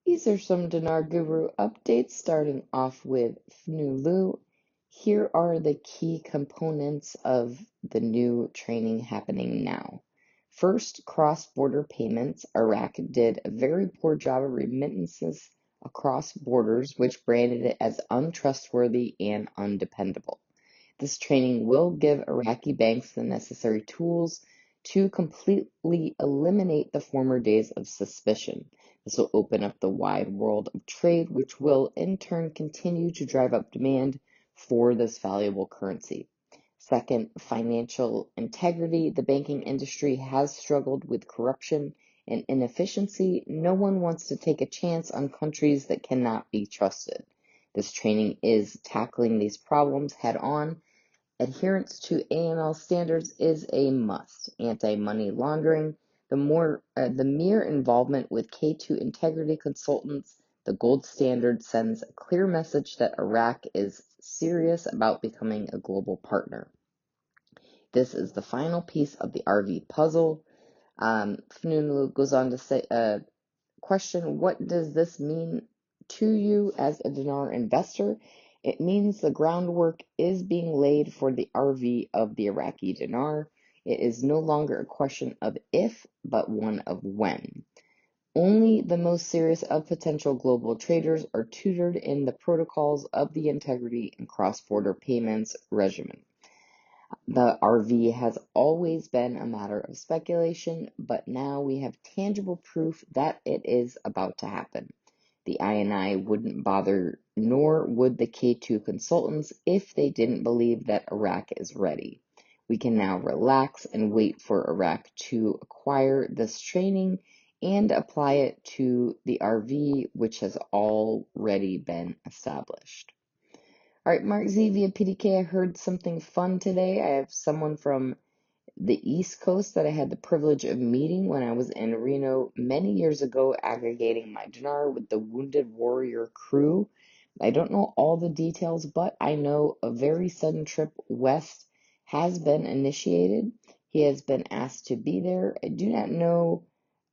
These are some Dinar Guru updates, starting off with FNULU. Here are the key components of the new training happening now. First, cross-border payments. Iraq did a very poor job of remittances across borders, which branded it as untrustworthy and undependable. This training will give Iraqi banks the necessary tools to completely eliminate the former days of suspicion. This will open up the wide world of trade, which will in turn continue to drive up demand for this valuable currency. Second, financial integrity. The banking industry has struggled with corruption and inefficiency. No one wants to take a chance on countries that cannot be trusted. This training is tackling these problems head on. Adherence to AML standards is a must. Anti-money laundering, the mere involvement with K2 integrity consultants, the gold standard sends a clear message that Iraq is serious about becoming a global partner. This is the final piece of the RV puzzle. Fnunu goes on to say, question, what does this mean to you as a dinar investor? It means the groundwork is being laid for the RV of the Iraqi dinar. It is no longer a question of if, but one of when. Only the most serious of potential global traders are tutored in the protocols of the integrity and cross-border payments regimen. The RV has always been a matter of speculation, but now we have tangible proof that it is about to happen. The INI wouldn't bother, nor would the K2 consultants, if they didn't believe that Iraq is ready. We can now relax and wait for Iraq to acquire this training and apply it to the RV, which has already been established. All right, Mark Z via PDK, I heard something fun today. I have someone from the East Coast that I had the privilege of meeting when I was in Reno many years ago, aggregating my dinar with the Wounded Warrior crew. I don't know all the details, but I know a very sudden trip west has been initiated. He has been asked to be there. I do not know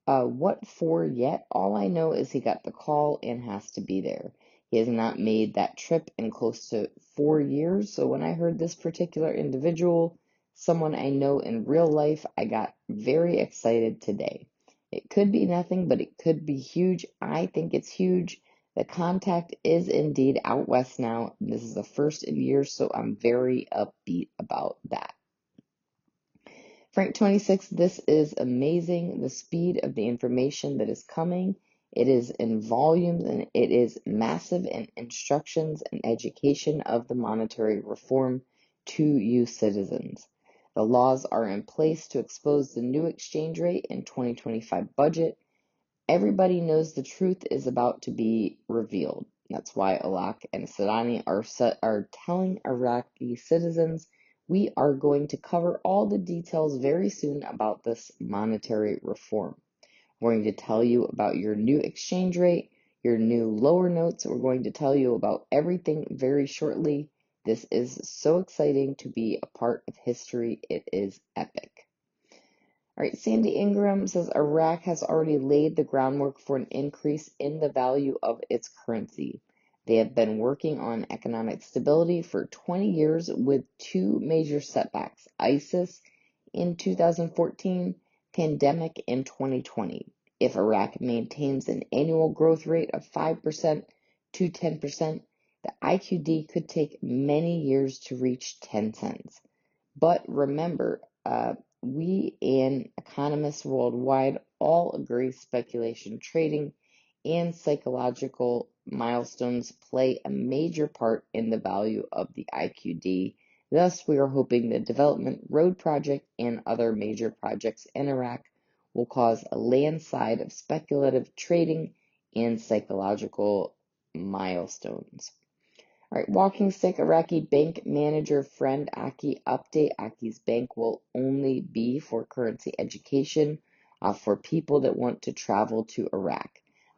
what for yet. All I know is he got the call and has to be there. He has not made that trip in close to 4 years. So when I heard this particular individual, someone I know in real life, I got very excited today. It could be nothing, but it could be huge. I think it's huge. The contact is indeed out west now. This is the first in years, so I'm very upbeat about that. Frank 26, this is amazing. The speed of the information that is coming. It is in volumes and it is massive in instructions and education of the monetary reform to you citizens. The laws are in place to expose the new exchange rate in 2025 budget. Everybody knows the truth is about to be revealed. That's why Alak and Sadani are telling Iraqi citizens we are going to cover all the details very soon about this monetary reform. We're going to tell you about your new exchange rate, your new lower notes. We're going to tell you about everything very shortly. This is so exciting to be a part of history. It is epic. All right, Sandy Ingram says Iraq has already laid the groundwork for an increase in the value of its currency. They have been working on economic stability for 20 years with two major setbacks, ISIS in 2014, pandemic in 2020. If Iraq maintains an annual growth rate of 5% to 10%, the IQD could take many years to reach 10 cents. But remember, we and economists worldwide all agree speculation trading and psychological milestones play a major part in the value of the IQD. Thus, we are hoping the Development Road Project and other major projects in Iraq will cause a landslide of speculative trading and psychological milestones. All right, walking stick, Iraqi bank manager friend Aki update. Aki's bank will only be for currency education for people that want to travel to Iraq.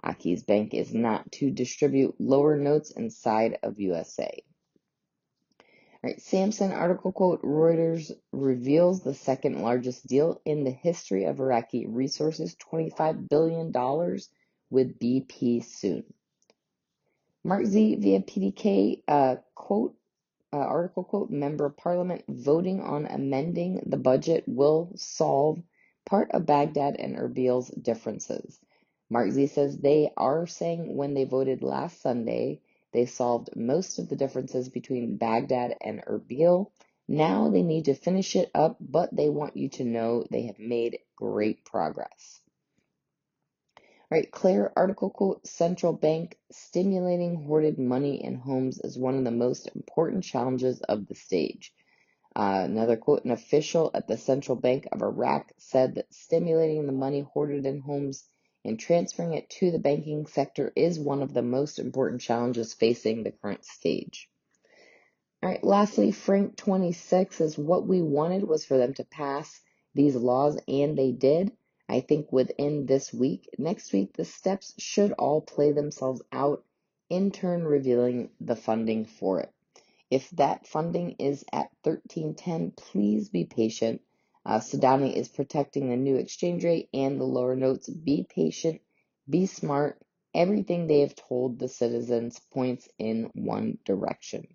Aki's bank is not to distribute lower notes inside of USA. All right, Samson article quote, Reuters reveals the second largest deal in the history of Iraqi resources, $25 billion with BP soon. Mark Z via PDK, article quote, Member of Parliament voting on amending the budget will solve part of Baghdad and Erbil's differences. Mark Z says they are saying when they voted last Sunday, they solved most of the differences between Baghdad and Erbil. Now they need to finish it up, but they want you to know they have made great progress. Right, Claire article quote, Central bank stimulating hoarded money in homes is one of the most important challenges of the stage. Another quote, an official at the Central Bank of Iraq said that stimulating the money hoarded in homes and transferring it to the banking sector is one of the most important challenges facing the current stage. All right, lastly, Frank 26 is what we wanted was for them to pass these laws, and they did. I think within this week. Next week, the steps should all play themselves out, in turn revealing the funding for it. If that funding is at 1310, please be patient. Sudani is protecting the new exchange rate and the lower notes. Be patient, be smart. Everything they have told the citizens points in one direction.